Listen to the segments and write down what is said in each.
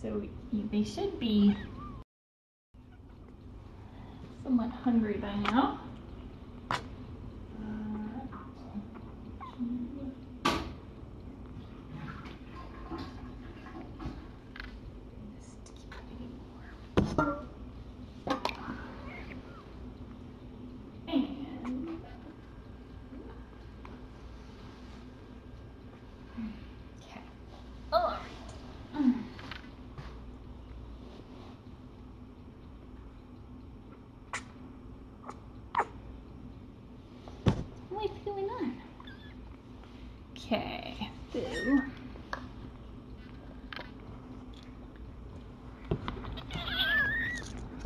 So they should be somewhat hungry by now. What's going on? Okay, so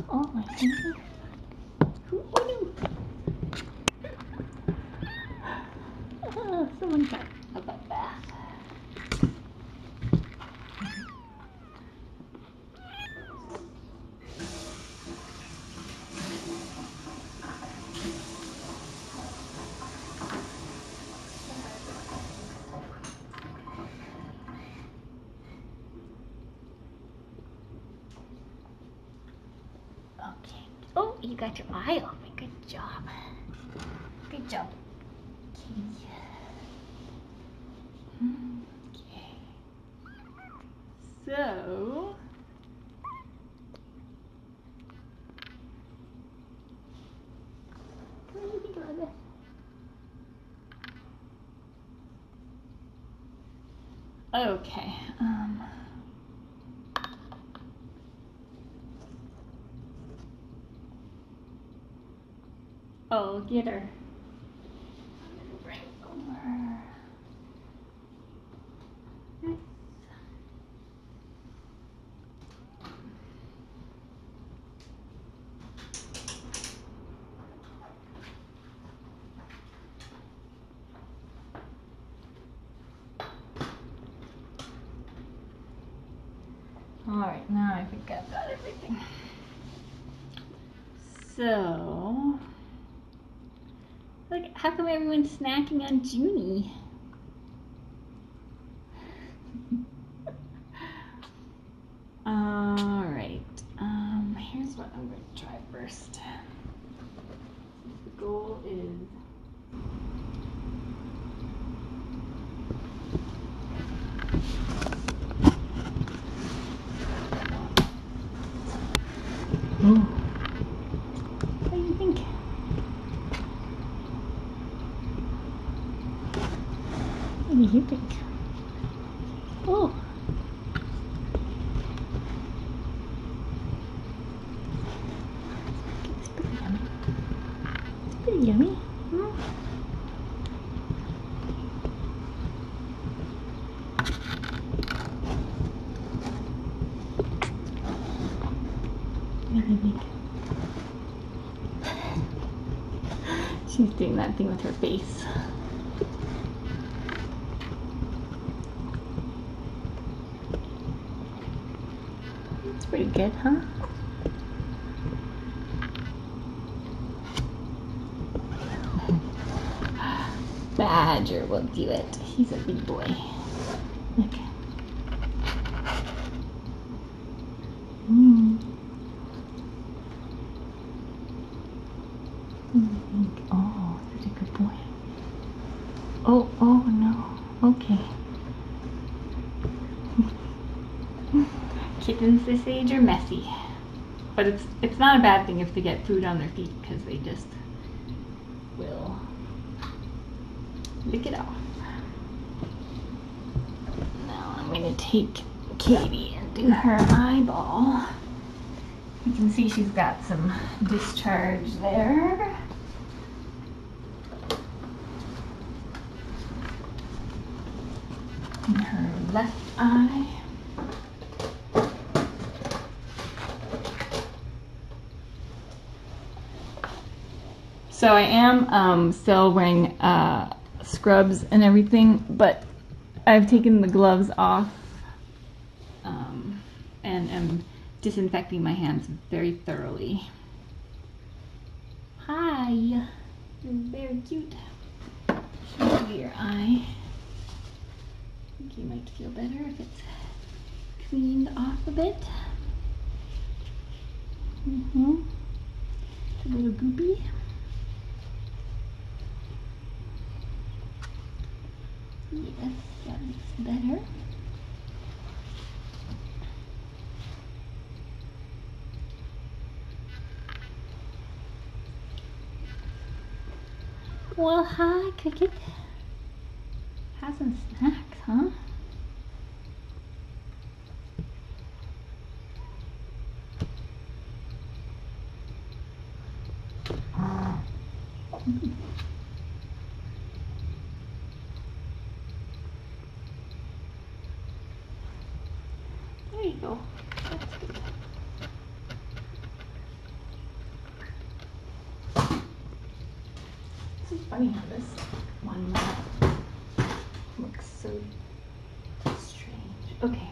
oh my goodness. Oh no! Someone got a butt bath. Okay. Oh, you got your eye open. Good job. Good job. Okay. So. What do you think about this? Okay. Oh, get her. Bring over. Nice. All right, now I think I've got everything. So, like, how come everyone's snacking on Junie? All right, here's what I'm going to try first. The goal is what do you think? What do you think? Oh. It's pretty yummy. It's pretty yummy. Really big. She's doing that thing with her face. It's pretty good, huh? Badger will do it. He's a big boy. Look. Oh, such a good boy. Oh, oh no. Okay. Kittens this age are messy. But it's not a bad thing if they get food on their feet, because they just will lick it off. Now I'm going to take Katie and do her eyeball. You can see she's got some discharge there. In her left eye. So I am still wearing scrubs and everything, but I've taken the gloves off and am disinfecting my hands very thoroughly. Hi, you're very cute. Show you your eye. I think you might feel better if it's cleaned off a bit. It's a little goopy. Yes, that looks better. Well, hi, Cricket. Have some snacks, huh? There you go. That's good. This is funny how this one looks so strange. Okay.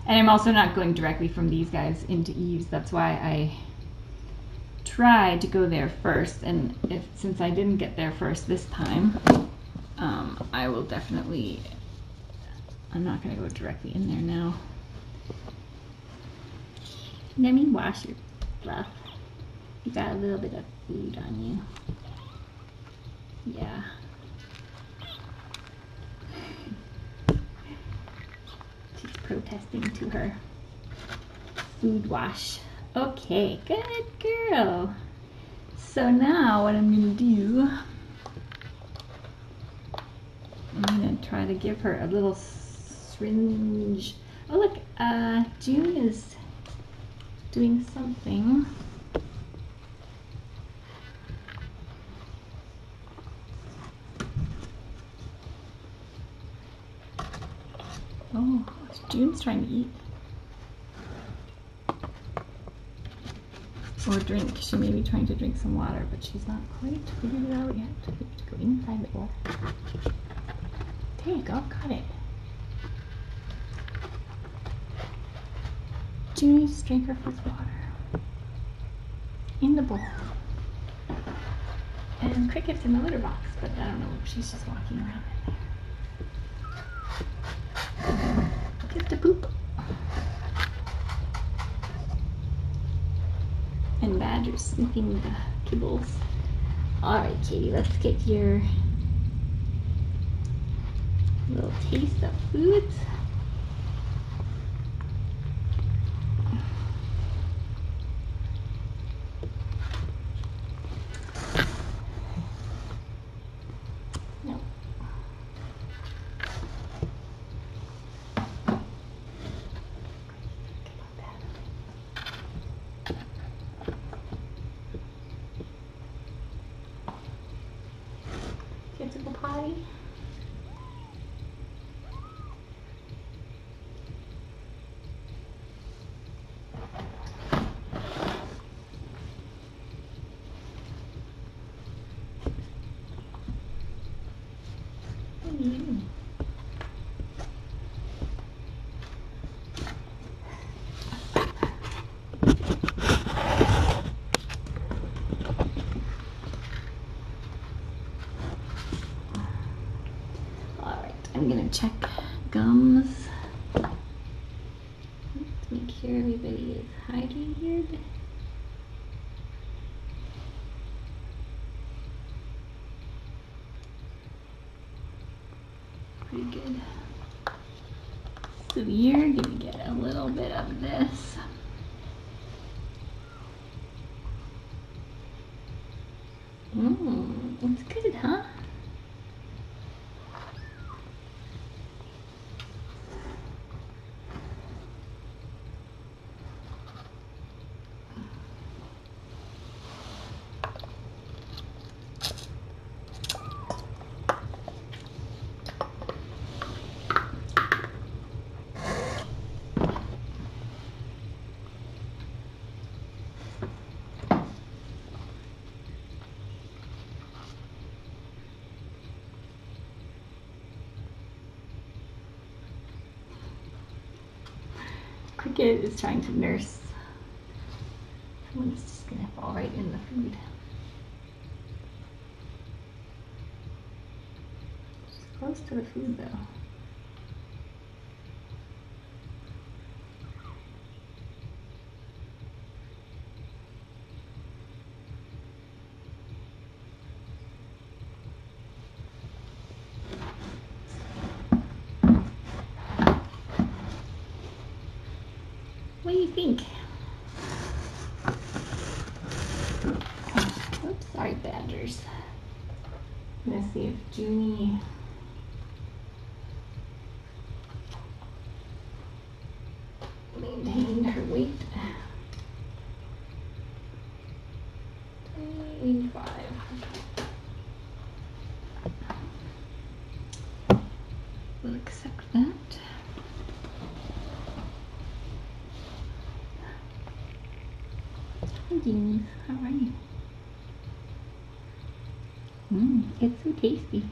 And I'm also not going directly from these guys into Eve's. That's why I tried to go there first. And since I didn't get there first this time, I will definitely, I'm not going to go directly in there now. Let me wash your fluff. You got a little bit of food on you. Yeah. She's protesting to her food wash. Okay, good girl. So now what I'm gonna do, I'm gonna try to give her a little syringe. Oh look, June is doing something. Oh, June's trying to eat. Or drink. She may be trying to drink some water, but she's not quite figured it out yet. We have to go inside the bowl. There you go, got it. June needs to drink her first water. In the bowl. And Cricket's in the litter box, but I don't know, she's just walking around in there. Get to poop. And Badger's sniffing the kibbles. Alright, Katie, let's get your little taste of foods. No. Get to go potty. I'm gonna check gums. Let's make sure everybody is hydrated. Pretty good. So you're gonna get a little bit of this. It's good, huh? Cricket is trying to nurse. Someone's just gonna fall right in the food. close to the food though. What do you think? Oops, sorry, badgers. I'm gonna see if Junie maintained her weight. 85. We'll accept that. Hi, Junie. How are you? It's so tasty.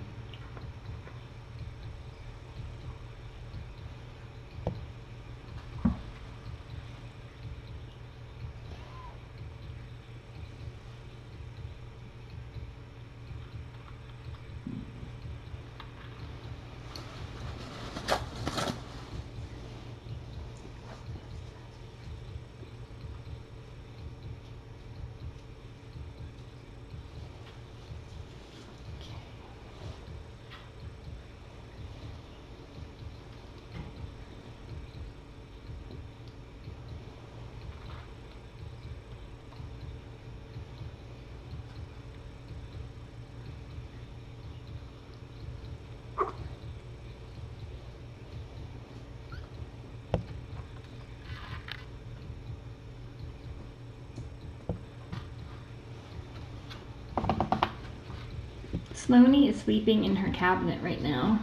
Sloane is sleeping in her cabinet right now.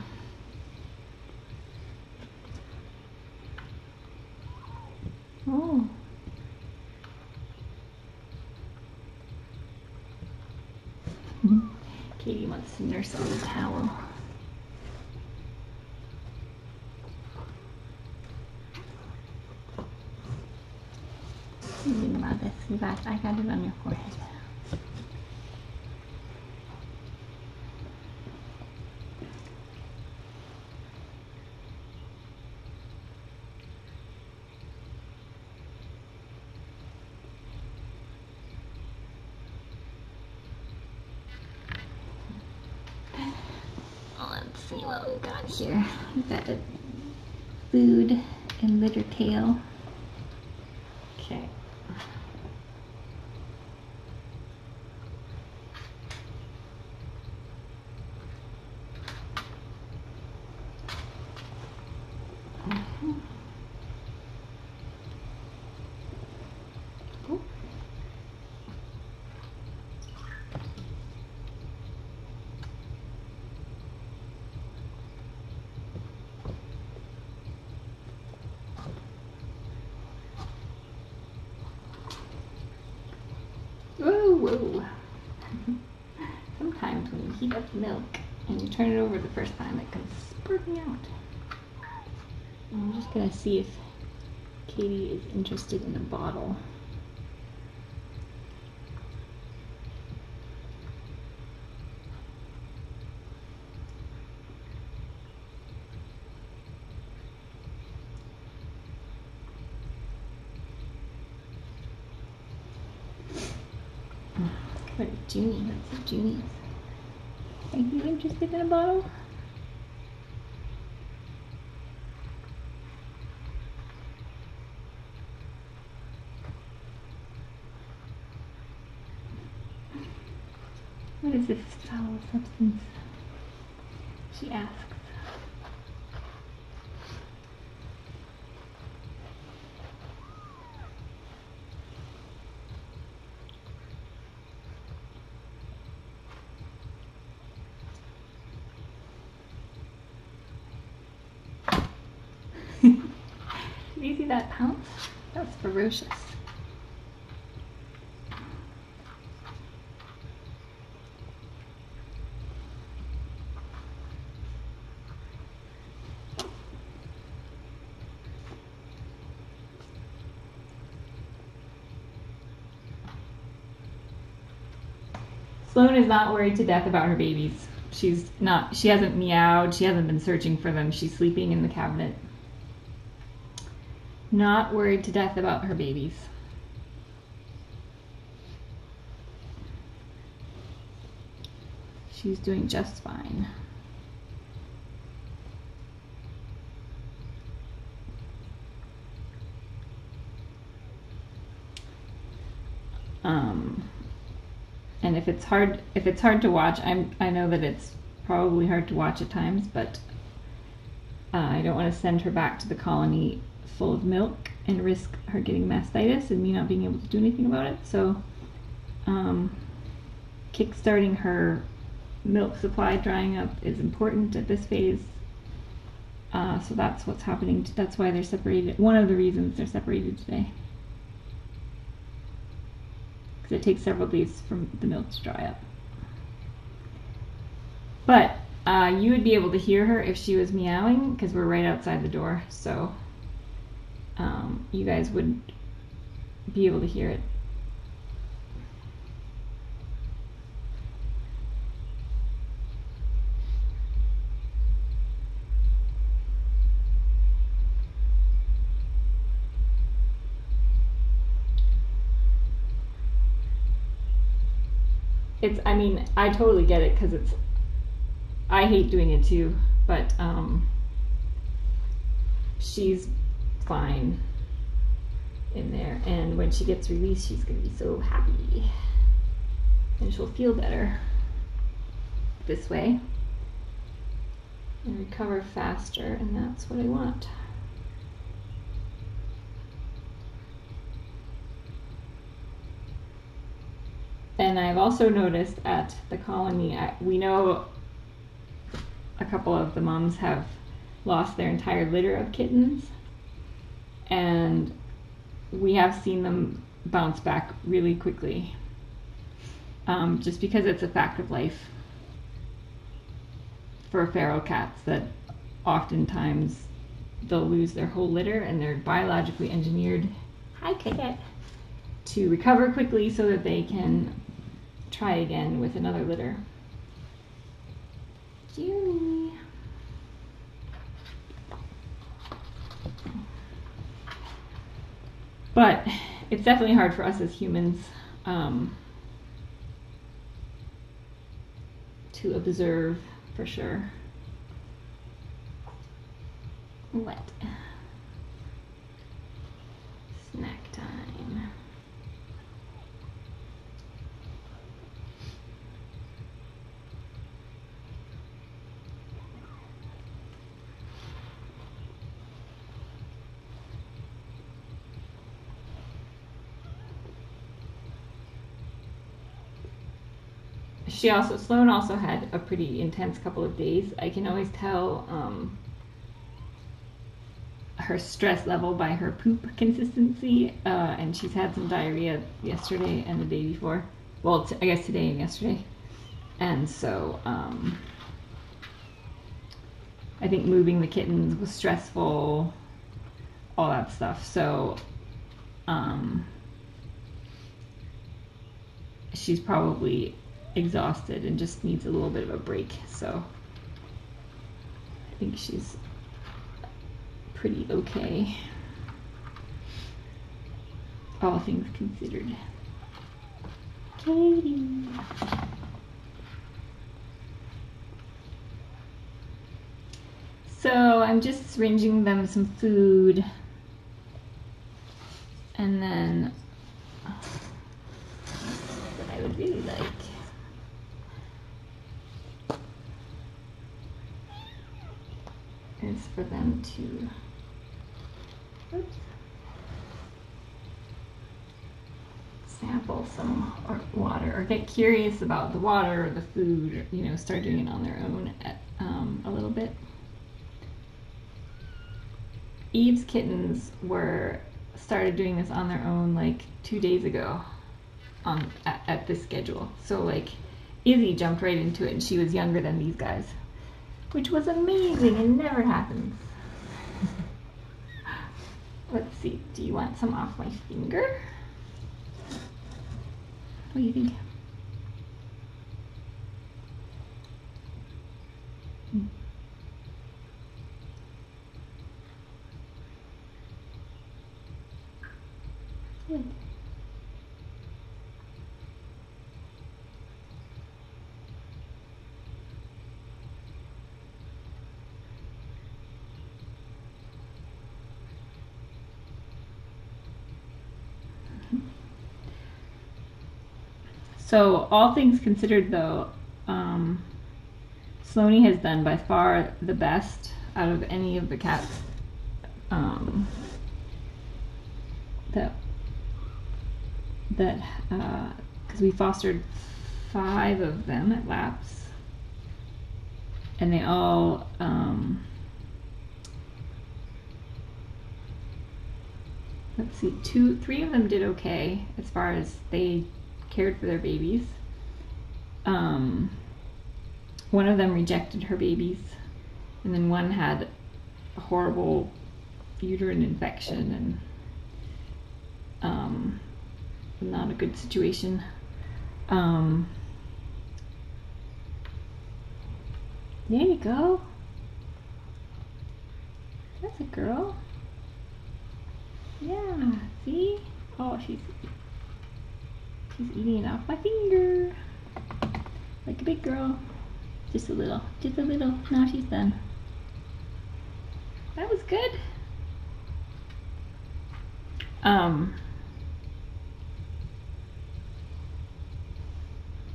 Oh. Katie wants to nurse on the towel. You didn't about this. I got it on your forehead. Let's see what we got here. We got a food and litter tail. Okay. Whoa. Sometimes when you heat up milk and you turn it over the first time, it comes spurting out. I'm just gonna see if Katie is interested in a bottle. What is Junie? Let's see Junie. Are you interested in a bottle? What is this foul substance? She asks. Did you see that pounce? That was ferocious. Sloane is not worried to death about her babies. she hasn't meowed, she hasn't been searching for them. She's sleeping in the cabinet. Not worried to death about her babies. She's doing just fine. And if it's hard to watch, I know that it's probably hard to watch at times, but I don't want to send her back to the colony full of milk and risk her getting mastitis and me not being able to do anything about it. So kickstarting her milk supply drying up is important at this phase. So that's what's happening. That's why they're separated. One of the reasons they're separated today. Because it takes several days for the milk to dry up. But you would be able to hear her if she was meowing, because we're right outside the door. So you guys would be able to hear it. I mean, I totally get it, because I hate doing it too, but she's fine in there, and when she gets released, she's gonna be so happy, and she'll feel better this way and recover faster, and that's what I want. And I've also noticed at the colony, we know a couple of the moms have lost their entire litter of kittens, and we have seen them bounce back really quickly, just because it's a fact of life for feral cats that oftentimes they'll lose their whole litter, and they're biologically engineered, hi Cricket, to recover quickly so that they can try again with another litter. Junie. But it's definitely hard for us as humans to observe, for sure. What? Snack time. Sloane also had a pretty intense couple of days. I can always tell her stress level by her poop consistency, and she's had some diarrhea yesterday and the day before. Well, I guess today and yesterday. And so I think moving the kittens was stressful, all that stuff. So she's probably exhausted and just needs a little bit of a break. So I think she's pretty okay, all things considered. Katie. So I'm just syringing them some food, and then what I would really like is for them to sample some water, or get curious about the water or the food, or, you know, start doing it on their own a little bit. Eve's kittens started doing this on their own like 2 days ago at this schedule. So like Izzy jumped right into it, and she was younger than these guys, which was amazing and never happens. Let's see, do you want some off my finger? What do you think? Good. So all things considered though, Sloane has done by far the best out of any of the cats because we fostered 5 of them at Laps, and they all let's see, 3 of them did okay as far as they cared for their babies. One of them rejected her babies, and then one had a horrible uterine infection and not a good situation. There you go. That's a girl. Yeah, see? Oh, she's eating off my finger. Like a big girl. Just a little. Just a little. Now she's done. That was good.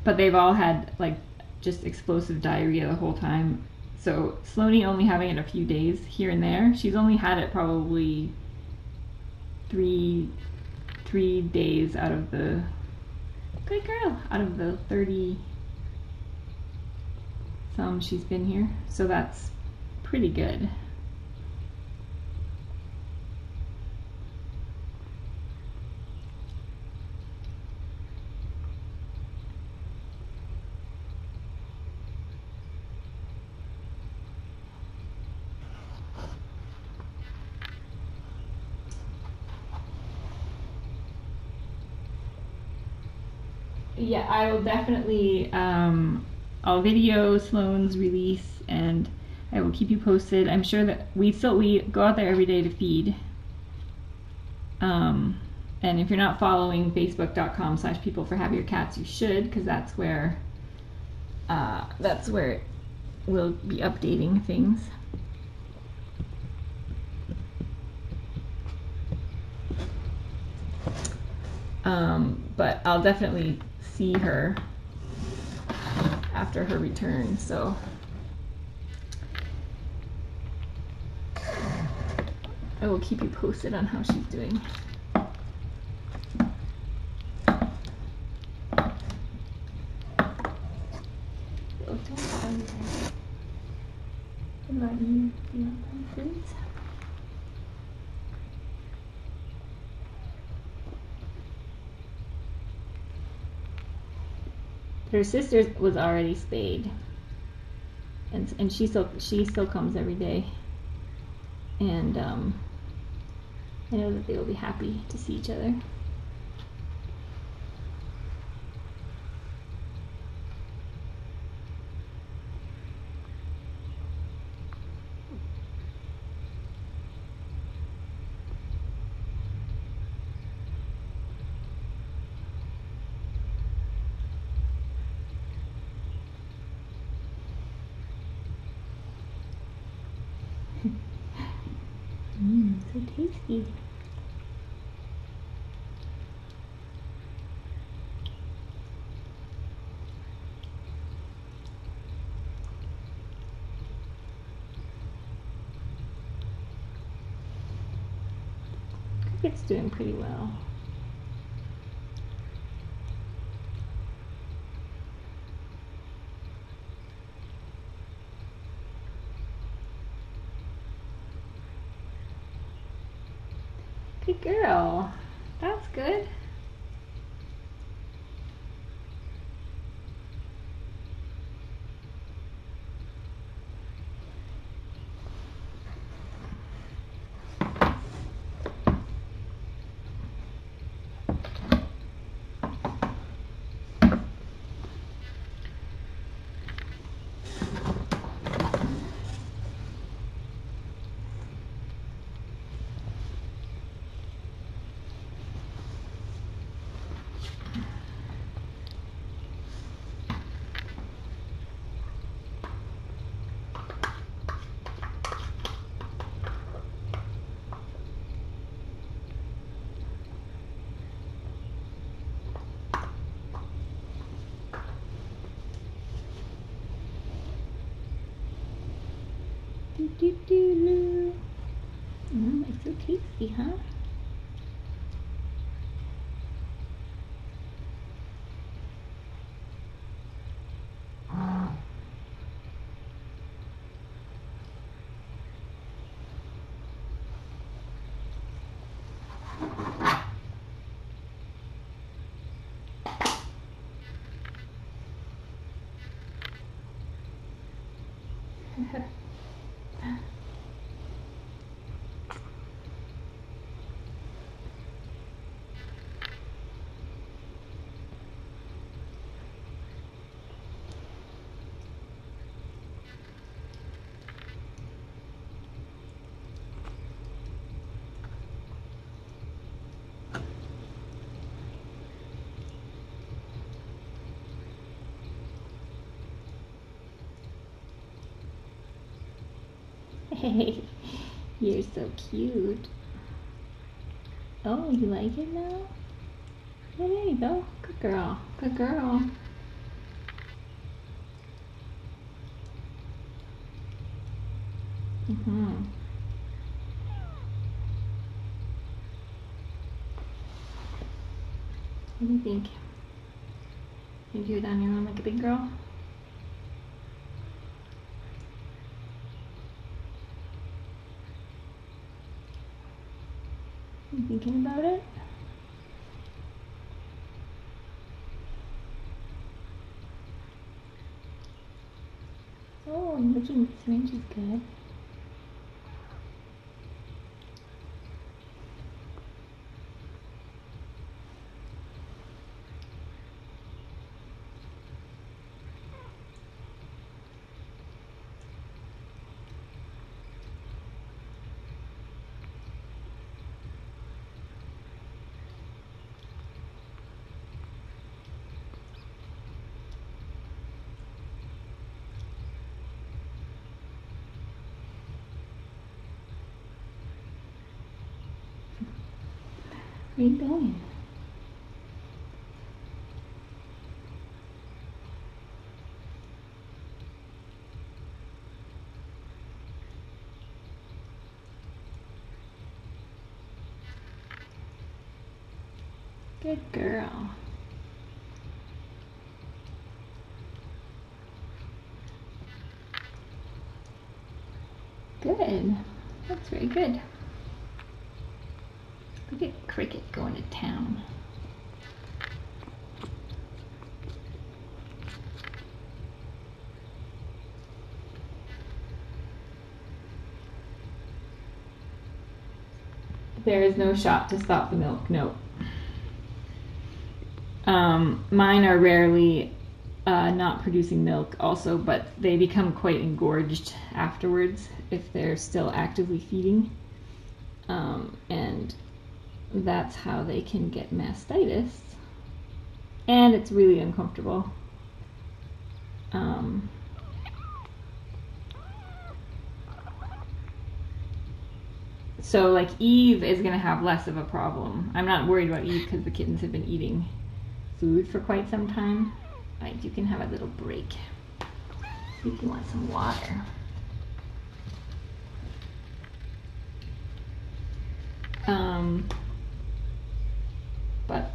But they've all had like just explosive diarrhea the whole time. So Sloane only having it a few days here and there. She's only had it probably three days out of the, good girl, out of the 30 some she's been here. So that's pretty good. Yeah, I will definitely, I'll video Sloane's release and I will keep you posted. I'm sure that we go out there every day to feed. And if you're not following facebook.com/peopleforhappier cats, you should, because that's where we'll be updating things. But I'll definitely see her after her return, so I will keep you posted on how she's doing. Her sister was already spayed, and she still comes every day, and I know that they will be happy to see each other. So tasty. It's doing pretty well. Good girl. That's good. Do. It's so tasty, huh? Hey, you're so cute. Oh, you like it now? Oh, there you go. Good girl. Good girl. What do you think? You do it on your own like a big girl? You thinking about it? Oh, looking at the syringe is good. Where are you going? Good girl. Good. That's very good. Look at Cricket going to town. There is no shot to stop the milk, no. Mine are rarely not producing milk also, but they become quite engorged afterwards if they're still actively feeding. And that's how they can get mastitis. And it's really uncomfortable. So like Eve is gonna have less of a problem. I'm not worried about Eve because the kittens have been eating food for quite some time. Right, you can have a little break. See if you want some water. But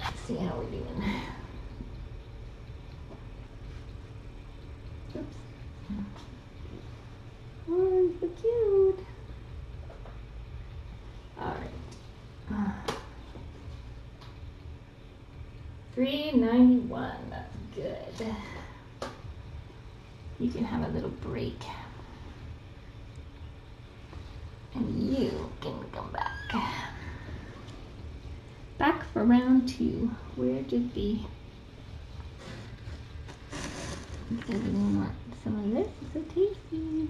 let's see how we're doing. Oops. Oh, so cute. All right. 391. That's good. You can have a little break. And you can come back. Back for round 2. Where did the... Does anyone want some of this? It's so tasty.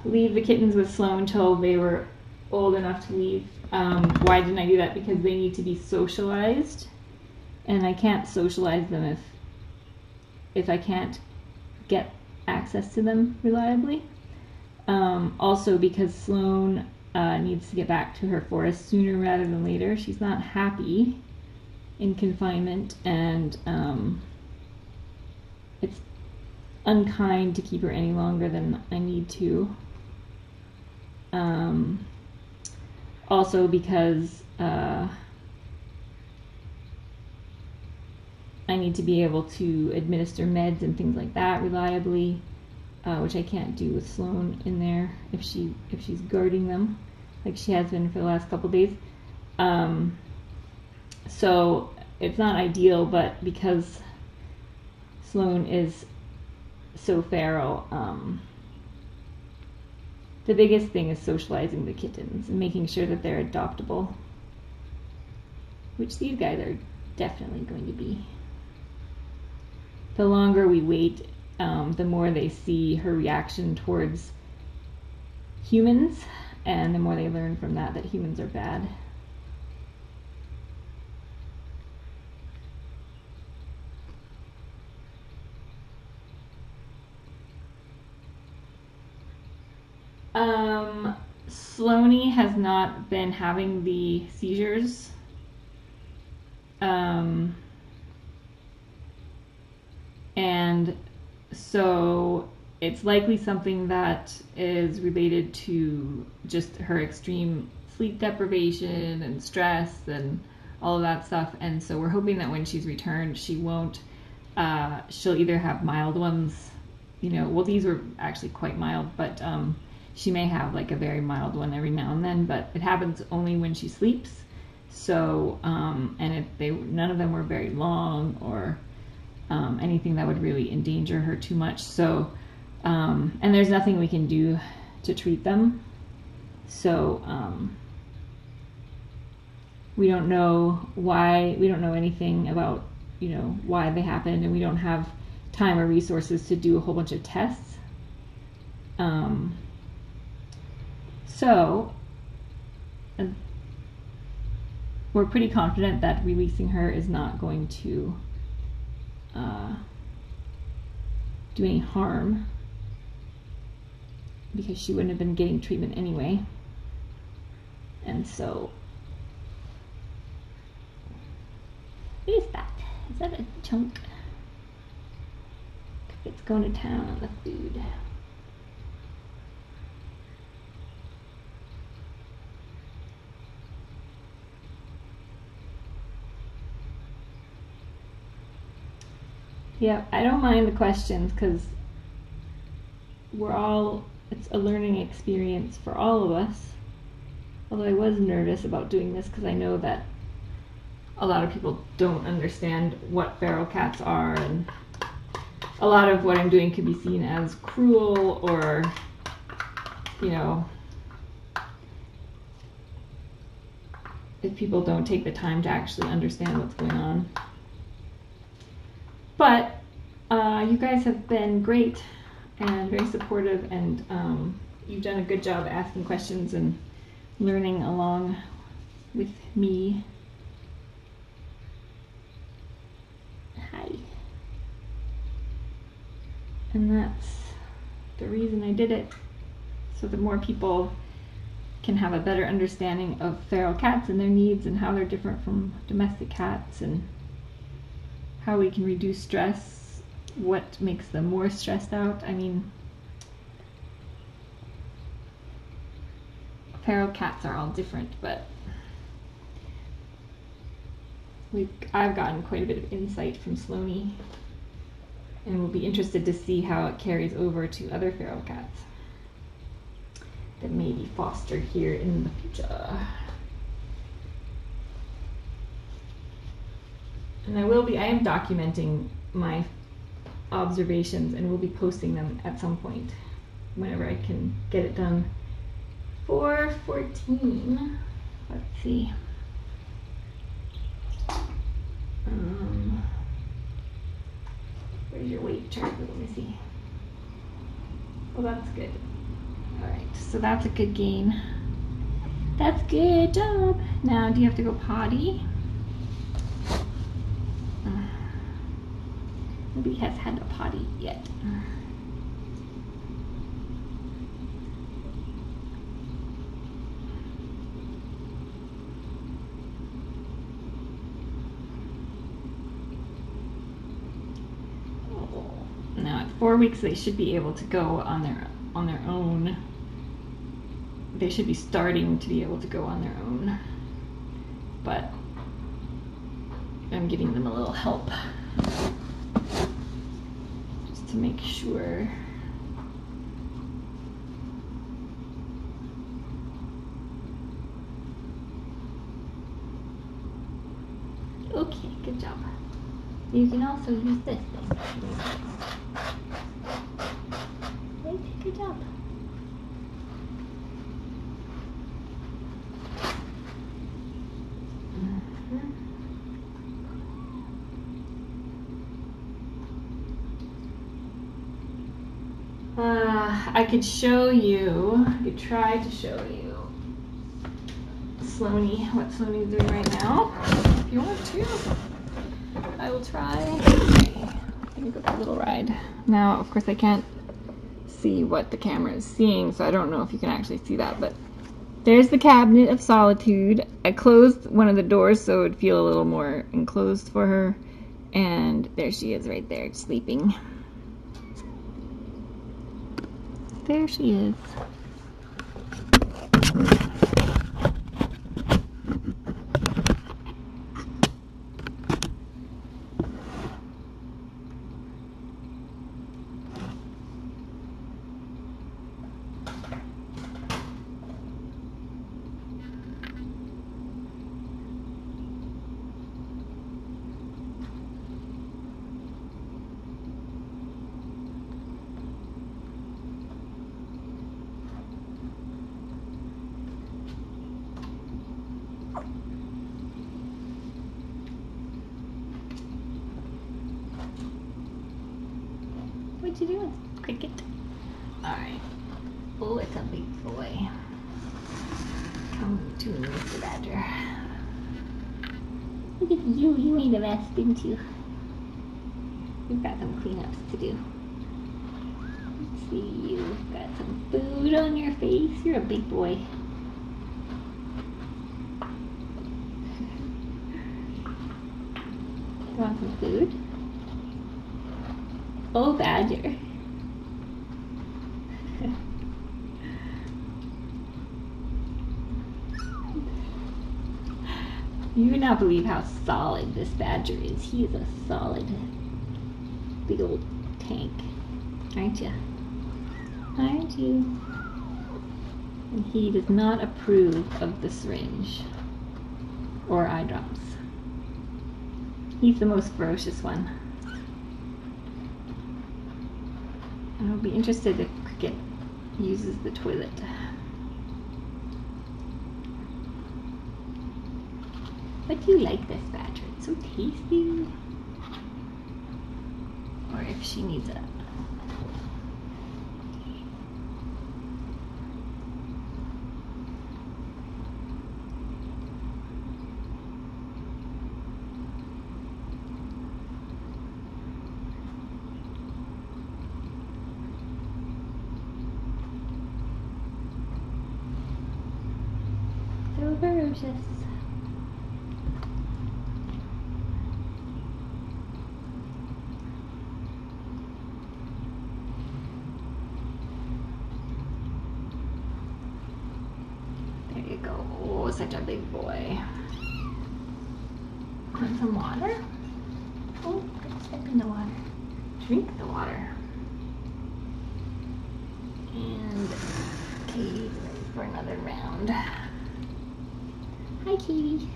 Leave the kittens with Sloane till they were old enough to leave. Why didn't I do that? Because they need to be socialized, and I can't socialize them if I can't get access to them reliably. Also because Sloane needs to get back to her forest sooner rather than later. She's not happy in confinement, and it's unkind to keep her any longer than I need to. Also because I need to be able to administer meds and things like that reliably, which I can't do with Sloane in there if she's guarding them like she has been for the last couple days. So it's not ideal, but because Sloane is so feral, the biggest thing is socializing the kittens and making sure that they're adoptable, which these guys are definitely going to be. The longer we wait, the more they see her reaction towards humans, and the more they learn from that humans are bad. Sloane has not been having the seizures. And so it's likely something that is related to just her extreme sleep deprivation and stress and all of that stuff. And so we're hoping that when she's returned, she won't, she'll either have mild ones, you know, well, these were actually quite mild, but she may have like a very mild one every now and then, but it happens only when she sleeps. So, and none of them were very long or anything that would really endanger her too much. So, and there's nothing we can do to treat them. So, we don't know why, we don't know anything about, you know, why they happened, and we don't have time or resources to do a whole bunch of tests. So, we're pretty confident that releasing her is not going to do any harm, because she wouldn't have been getting treatment anyway. And so, what is that? Is that a chunk? It's going to town on the food. Yeah, I don't mind the questions, because it's a learning experience for all of us. Although I was nervous about doing this because I know that a lot of people don't understand what feral cats are, and a lot of what I'm doing could be seen as cruel, or, you know, if people don't take the time to actually understand what's going on. But you guys have been great and very supportive, and you've done a good job asking questions and learning along with me. Hi. And that's the reason I did it, so that more people can have a better understanding of feral cats and their needs, and how they're different from domestic cats, and how we can reduce stress, what makes them more stressed out. I mean, feral cats are all different, but I've gotten quite a bit of insight from Sloane, and will be interested to see how it carries over to other feral cats that may be fostered here in the future. And I am documenting my observations and will be posting them at some point whenever I can get it done. 4:14. Let's see. Where's your weight chart? Let me see. Well, that's good. Alright, so that's a good gain. That's good job. Now, do you have to go potty? Nobody has had a potty yet. Now at 4 weeks they should be able to go on their own. They should be starting to be able to go on their own. But I'm giving them a little help just to make sure. Okay, good job. You can also use this thing. Right, good job. I could show you, I could try to show you Sloane, what Sloane is doing right now. If you want to, I will try. Okay, let me go for a little ride. Now, of course, I can't see what the camera is seeing, so I don't know if you can actually see that, but there's the cabinet of solitude. I closed one of the doors so it would feel a little more enclosed for her, and there she is right there, sleeping. There she is. What you doing, Cricket? Alright. Oh, it's a big boy. Come to me, Mr. Badger. Look at you. You made a mess, didn't you? You've got some cleanups to do. Let's see, you've got some food on your face. You're a big boy. You want some food? Oh, Badger. You would not believe how solid this Badger is. He is a solid, big old tank. Aren't you? Aren't you? And he does not approve of the syringe or eye drops. He's the most ferocious one. And I'll be interested if Cricket uses the toilet. But do you like this Badger? It's so tasty. Or if she needs a so ferocious. There you go. Oh, such a big boy. want some water? Oh, step in the water. Drink the water. And Katie's ready for another round. Hi, Katie.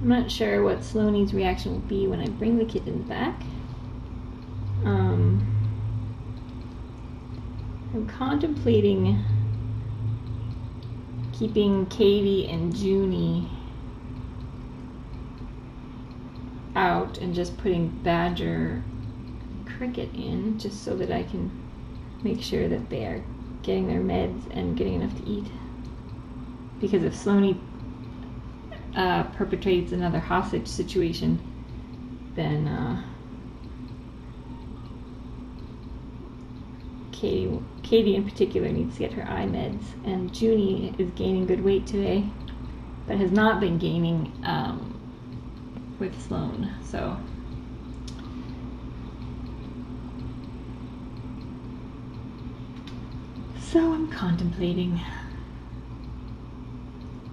I'm not sure what Sloane's reaction will be when I bring the kittens back. I'm contemplating keeping Katie and Junie out and just putting Badger Cricket in, just so that I can make sure that they are getting their meds and getting enough to eat. Because if Sloane perpetrates another hostage situation, then Katie in particular needs to get her eye meds, and Junie is gaining good weight today, but has not been gaining with Sloane. So I'm contemplating.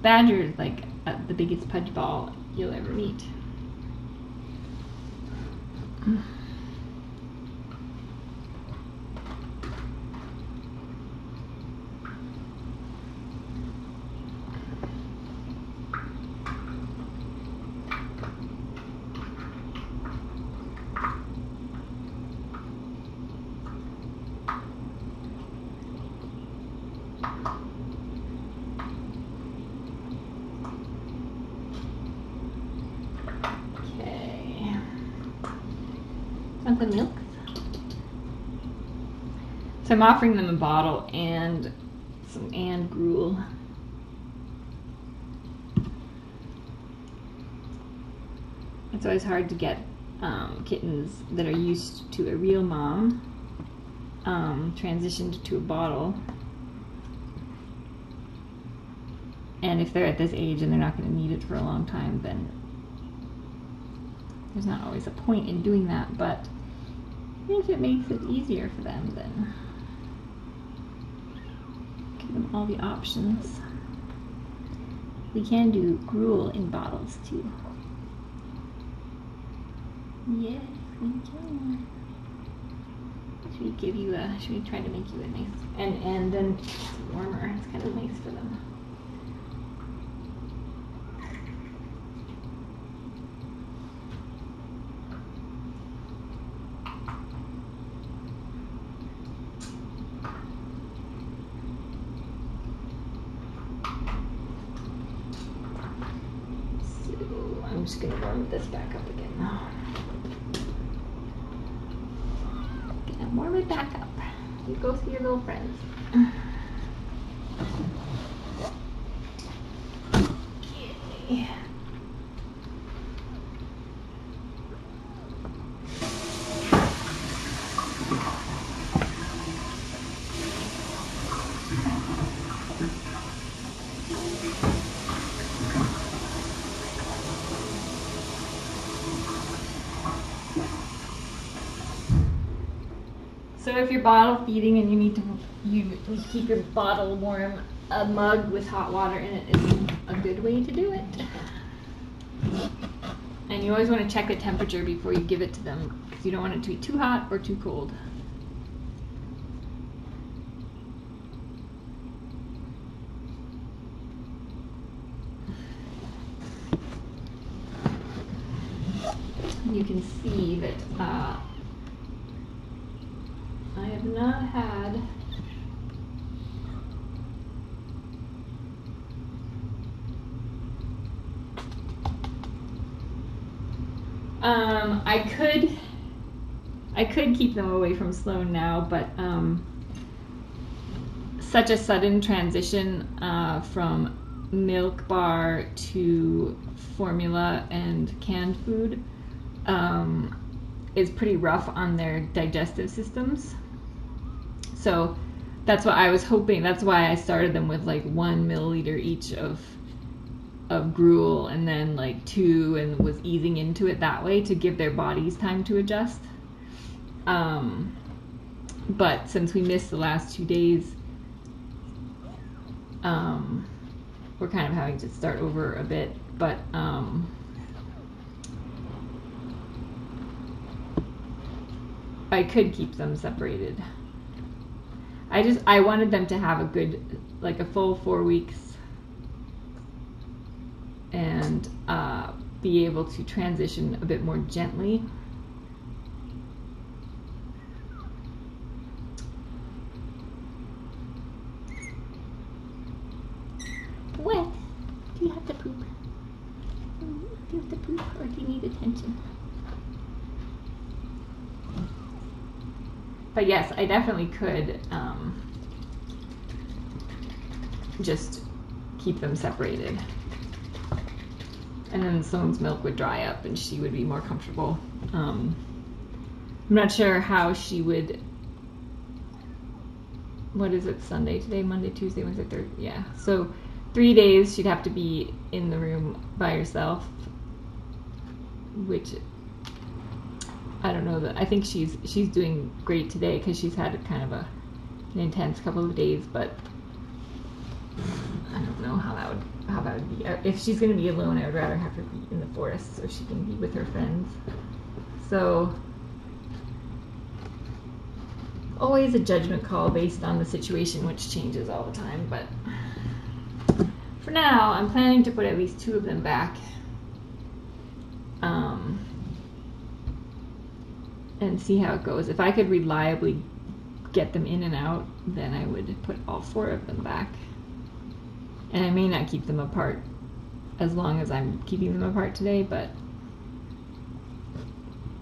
Badger is like the biggest pudge ball you'll ever meet. The milk. So I'm offering them a bottle and some gruel. It's always hard to get kittens that are used to a real mom transitioned to a bottle. And if they're at this age and they're not going to need it for a long time, then there's not always a point in doing that, but if it makes it easier for them, then give them all the options. We can do gruel in bottles too. Yes, we can. Should we give you a? Should we try to make you a nice and then it's warmer? It's kind of nice for them. I'm just going to warm this back up again now. Gonna warm it back up. You go see your little friends. Okay. So if you're bottle feeding and you need to keep your bottle warm, a mug with hot water in it is a good way to do it. And you always want to check the temperature before you give it to them, because you don't want it to be too hot or too cold. You can see that I have not had I could keep them away from Sloane now, but such a sudden transition from milkbar to formula and canned food is pretty rough on their digestive systems. So That's what I was hoping. That's why I started them with like 1 milliliter each of gruel, and then like 2, and was easing into it that way to give their bodies time to adjust. But since we missed the last 2 days, we're kind of having to start over a bit. But I could keep them separated. I wanted them to have a good, like a full 4 weeks, and be able to transition a bit more gently. What? Do you have to poop? Do you have to poop, or do you need attention? But yes, I definitely could just keep them separated. And then Sloane's milk would dry up and she would be more comfortable. I'm not sure how she would, what is it, Sunday today? Monday, Tuesday, Wednesday, Thursday, yeah. So 3 days she'd have to be in the room by herself, which I don't know, that I think she's doing great today because she's had kind of an intense couple of days, but I don't know how that would be. If she's going to be alone, I would rather have her be in the forest so she can be with her friends. So always a judgment call based on the situation, which changes all the time, but for now I'm planning to put at least 2 of them back. And see how it goes. If I could reliably get them in and out, then I would put all 4 of them back. And I may not keep them apart as long as I'm keeping them apart today, but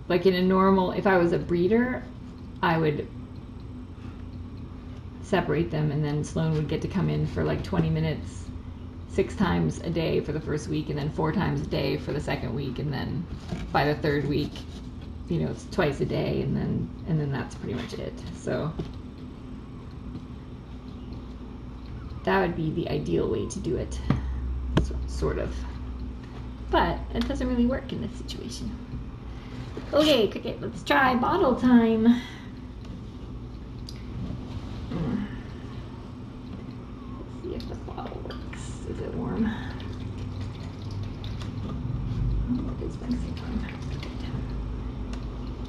like in a normal, if I was a breeder, I would separate them, and then Sloane would get to come in for like 20 minutes 6 times a day for the first week, and then 4 times a day for the second week, and then by the 3rd week, you know, it's twice a day, and then that's pretty much it. So that would be the ideal way to do it, sort of. But it doesn't really work in this situation. Okay, Cricket, let's try bottle time. Let's see if the bottle works. Is it warm? Oh, it is nice and warm.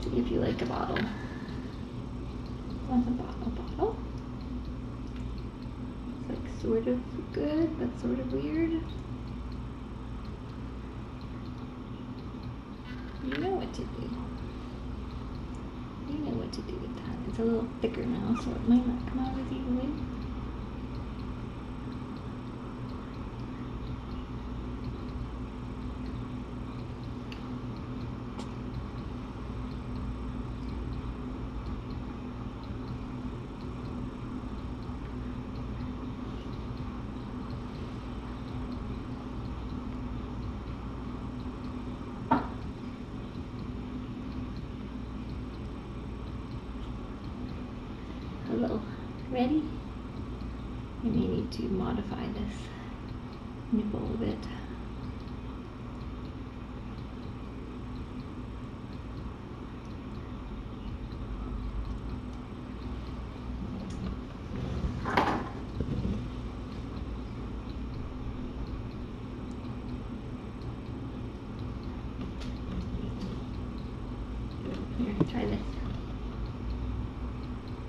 See if you like a bottle. Want a bottle? It's like sort of good, but sort of weird. You know what to do. You know what to do with that. It's a little thicker now, so it might not come out as easily. Hello, ready? I may need to modify this nipple a bit. Here, try this.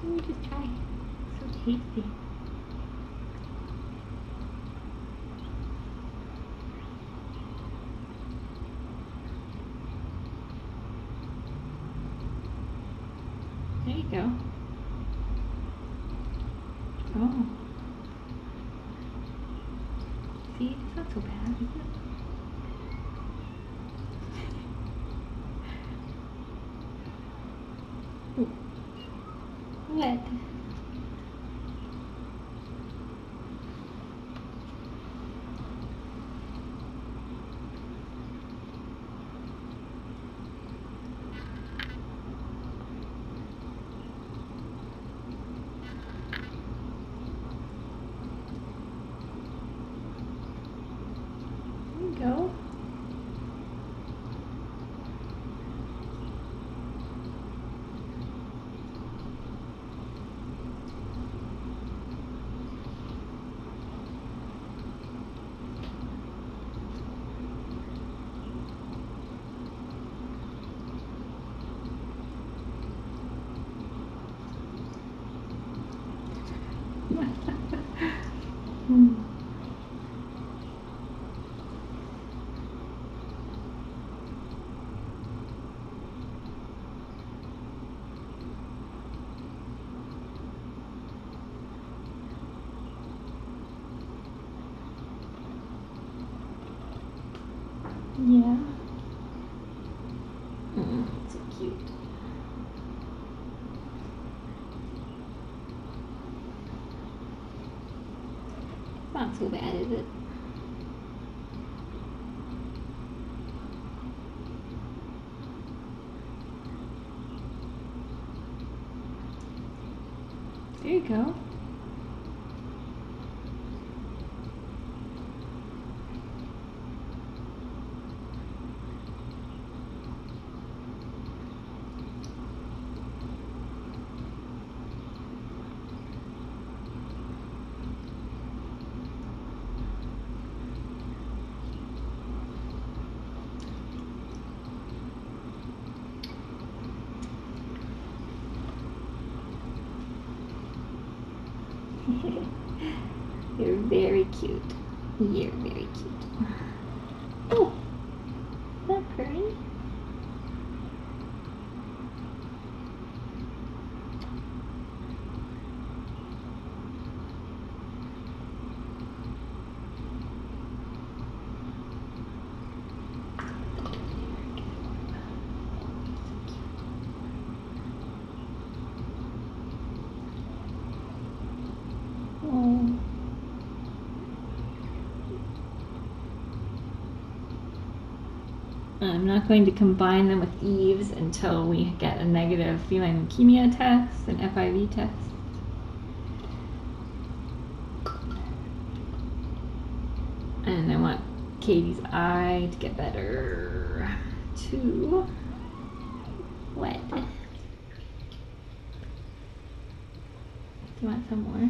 Let me just try. So tasty. There you go. Oh. See, it's not so bad, is it? Ooh. What? Yeah. So cute. It's not so bad, is it? There you go. You're very cute. You're very cute. Oh, is that purring? Oh. I'm not going to combine them with Eve's until we get a negative feline leukemia test, an FIV test. And I want Katie's eye to get better too. Wet. Do you want some more?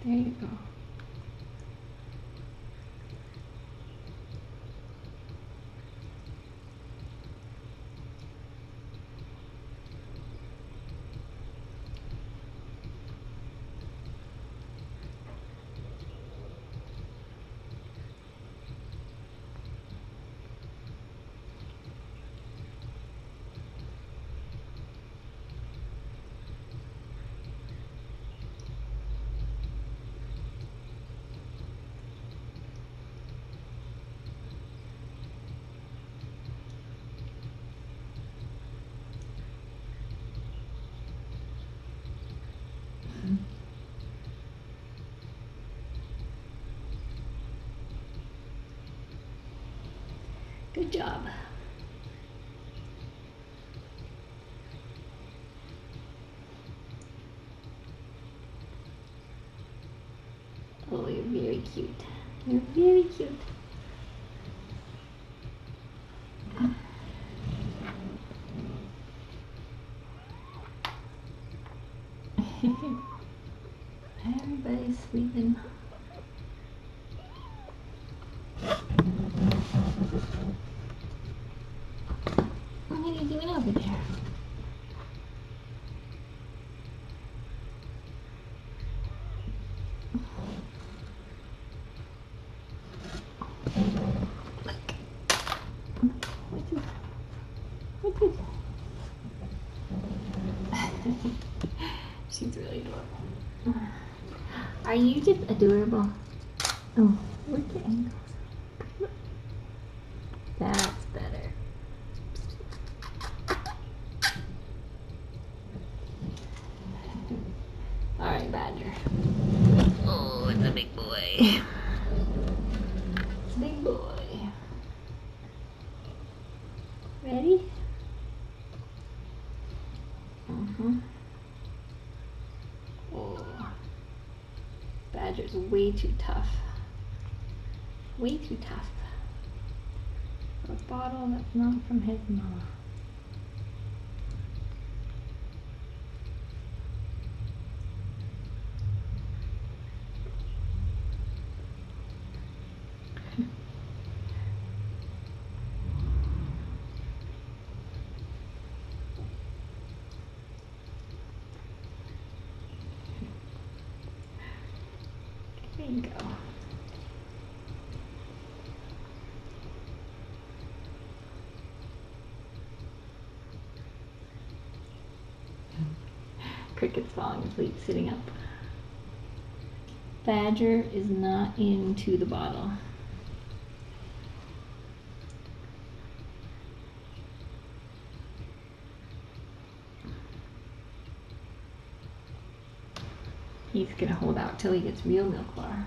There you go. Good job. Oh, you're very cute. You're very cute. Everybody's sleeping. What are you doing over there? She's really adorable. Are you just adorable? Oh, look at angle. That's better. Alright, Badger. Oh, it's a big boy. It's a big boy. Ready? Oh, Badger's way too tough. Way too tough. For a bottle that's not from his mama. There you go. Cricket's falling asleep sitting up. Badger is not into the bottle. He's gonna hold out till he gets real milkbar.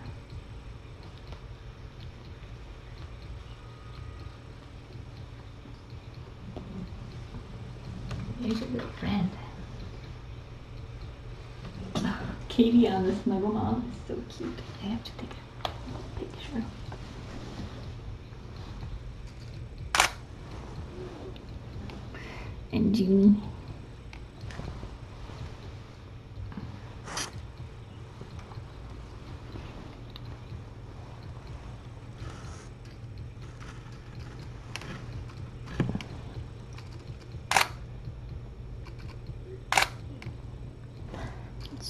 Here's your little friend. Oh, Katie on the snuggle mom is so cute. I have to take a picture. And Junie.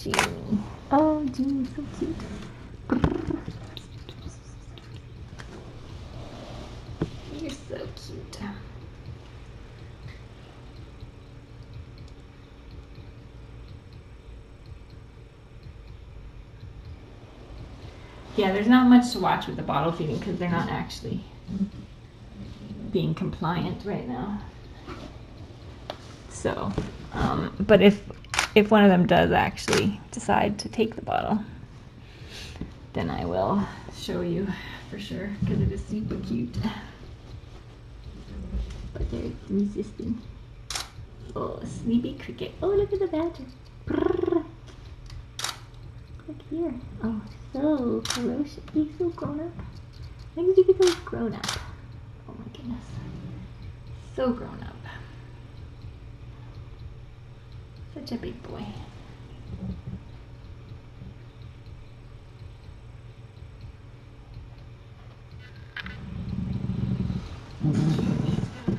Junie. Oh, Junie's so cute. You're so cute. Yeah, there's not much to watch with the bottle feeding because they're not actually being compliant right now. So, but if one of them does actually decide to take the bottle, then I will show you for sure because it is super cute. But they're resisting. Oh, sleepy cricket. Oh, look at the badger. Brrr. Look here. Oh, so ferocious. He's so grown up. When did you get so grown up? Oh my goodness. So grown up. Such a big boy.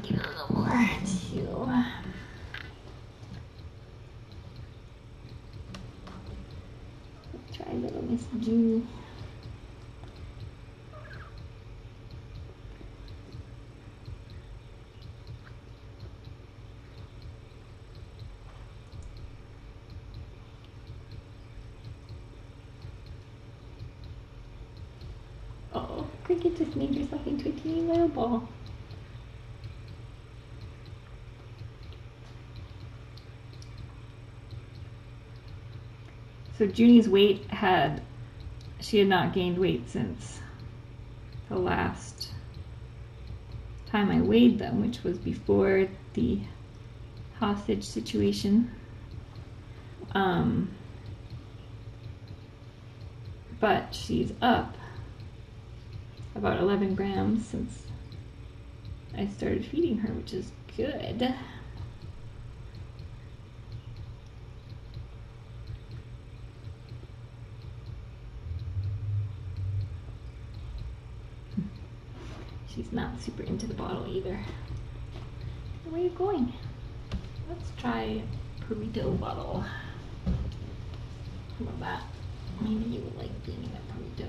Get a little more too. Let's try little Miss Junie. Oh, Cricket just made yourself into a teeny little ball. So Junie's weight she had not gained weight since the last time I weighed them, which was before the hostage situation. But she's up about 11 grams since I started feeding her, which is good. She's not super into the bottle either. Where are you going? Let's try burrito bottle. How about that? Maybe you would like being in a burrito.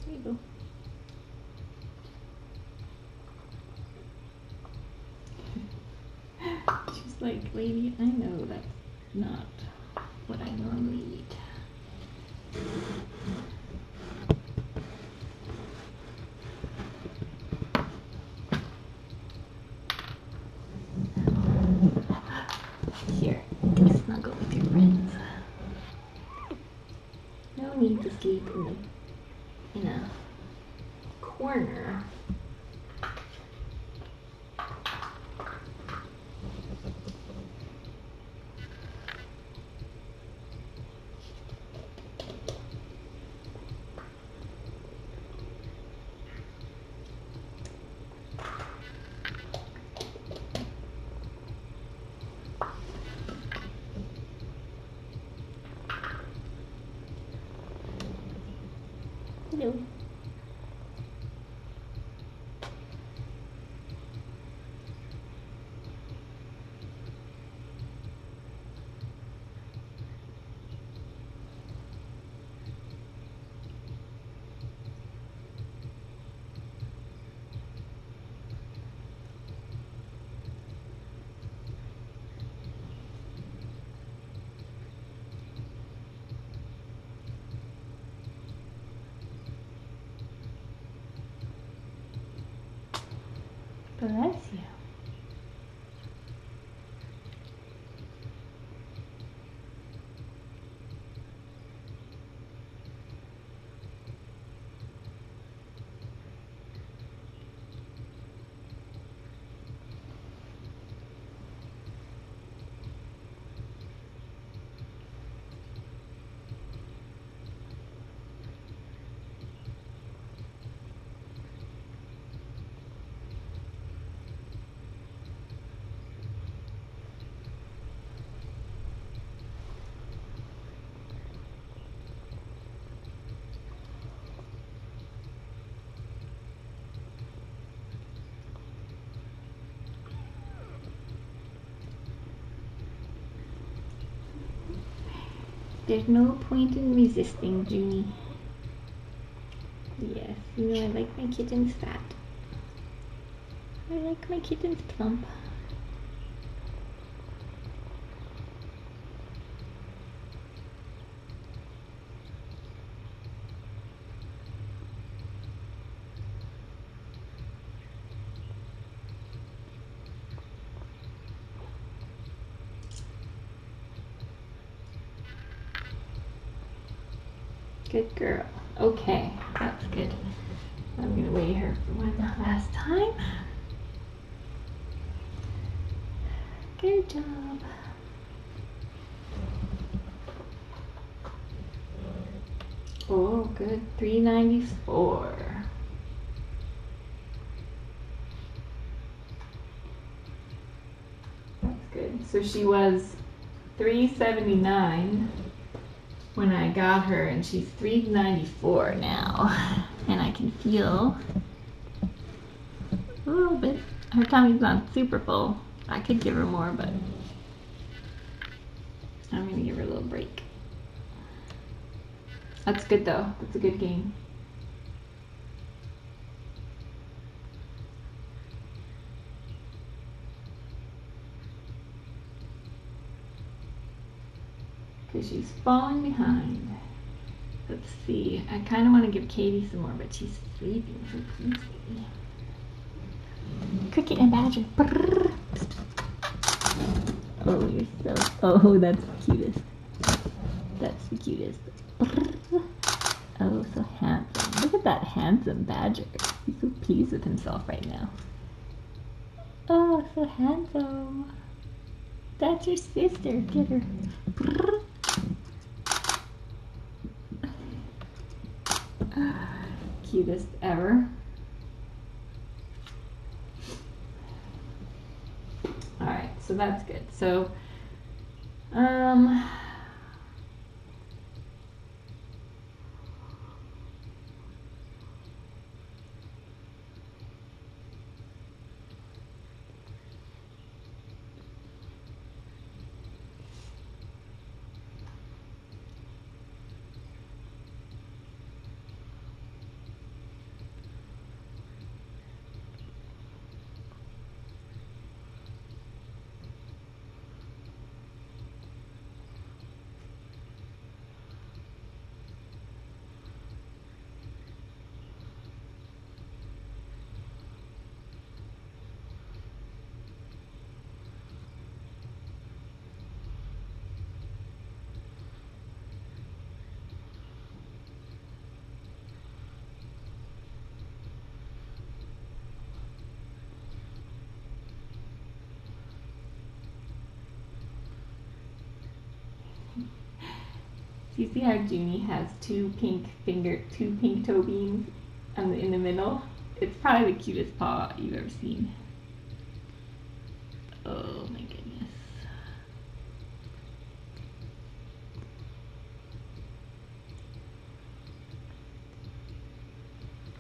There you go. She's like, lady, I know that's not what I normally eat. Here, go snuggle with your friends. No need to sleep in a corner. Bless you. There's no point in resisting, Junie. Yes, you know I like my kittens fat. I like my kittens plump. Good girl. Okay, that's good. I'm gonna weigh her for one last time. Good job. Oh, good. 394. That's good. So she was 379 when I got her, and she's 394 now. And I can feel a little bit. Her tummy's not super full. I could give her more, but I'm gonna give her a little break. That's good though. That's a good gain. Because she's falling behind. Let's see. I kind of want to give Katie some more, but she's sleeping so peacefully. Cricket and Badger. Brrr. Oh, you're so... Oh, that's the cutest. That's the cutest. Brrr. Oh, so handsome. Look at that handsome Badger. He's so pleased with himself right now. Oh, so handsome. That's your sister. Get her. Brrr. Cutest ever. Alright, so that's good. So, do you see how Junie has two pink toe beans in the middle? It's probably the cutest paw you've ever seen. Oh my goodness.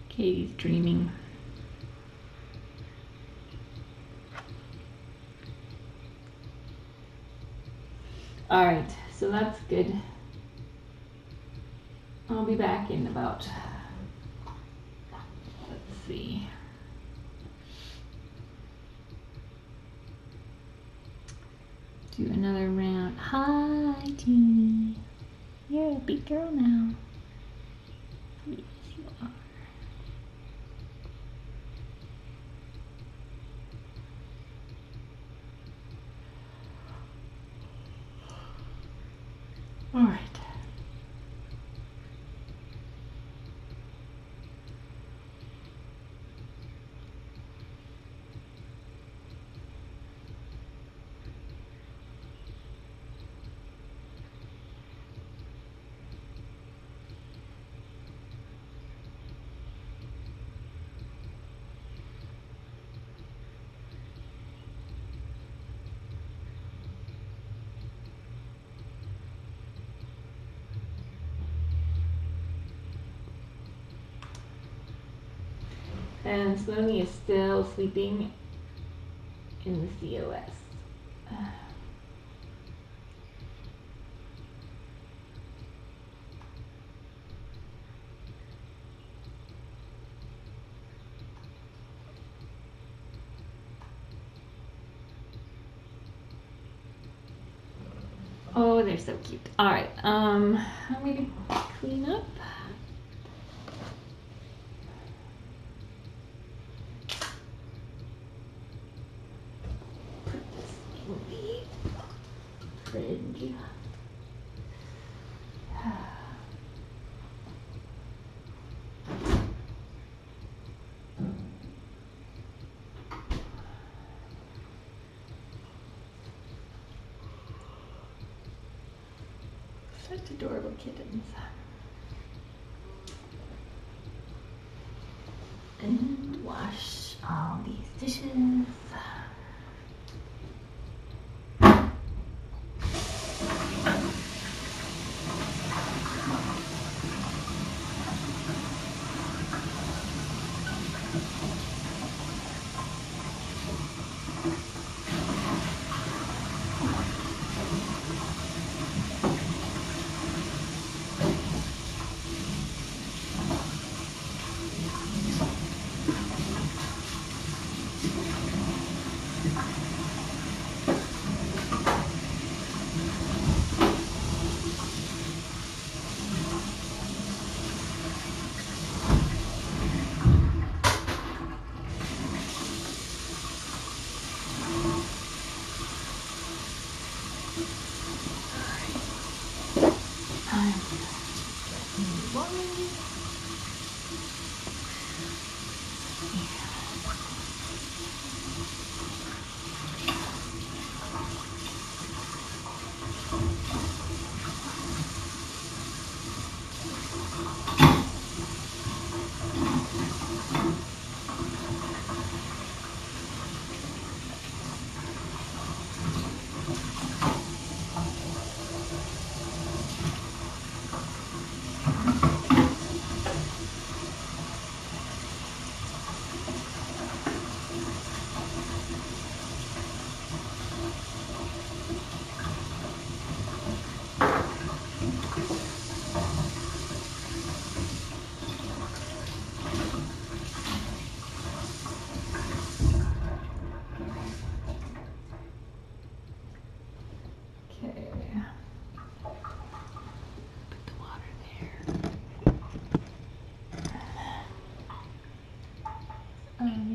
Katie's dreaming. All right, so that's good. I'll be back in about, let's see. Do another round. Hi, Junie. You're a big girl now. Yes, you are. All right. And Sloane is still sleeping in the COS. Oh, they're so cute. All right, I'm gonna clean up. Put this in the fridge. Such adorable kittens. And wash all these dishes.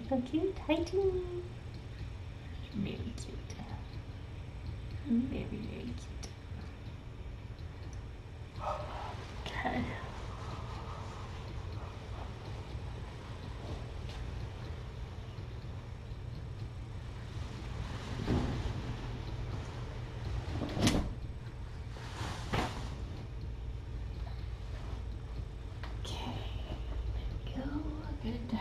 So cute, hi Timmy. Really cute. Very, very cute. Okay. Okay, there we go, good.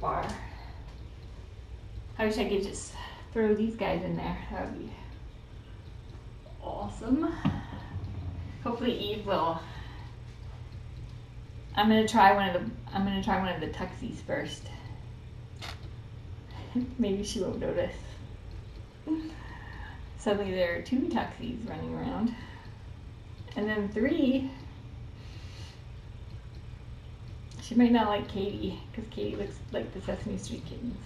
bar. I wish I could just throw these guys in there. That would be awesome. Hopefully Eve will. I'm gonna try one of the tuxies first. Maybe she won't notice. Suddenly there are 2 tuxies running around. And then 3. She might not like Katie, because Katie looks like the Sesame Street kittens.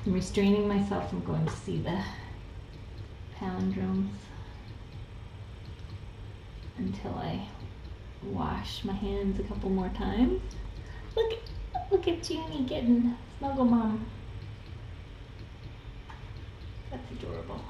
I'm restraining myself from going to see the palindromes until I wash my hands a couple more times. Look at Junie getting snuggle mom. That's adorable.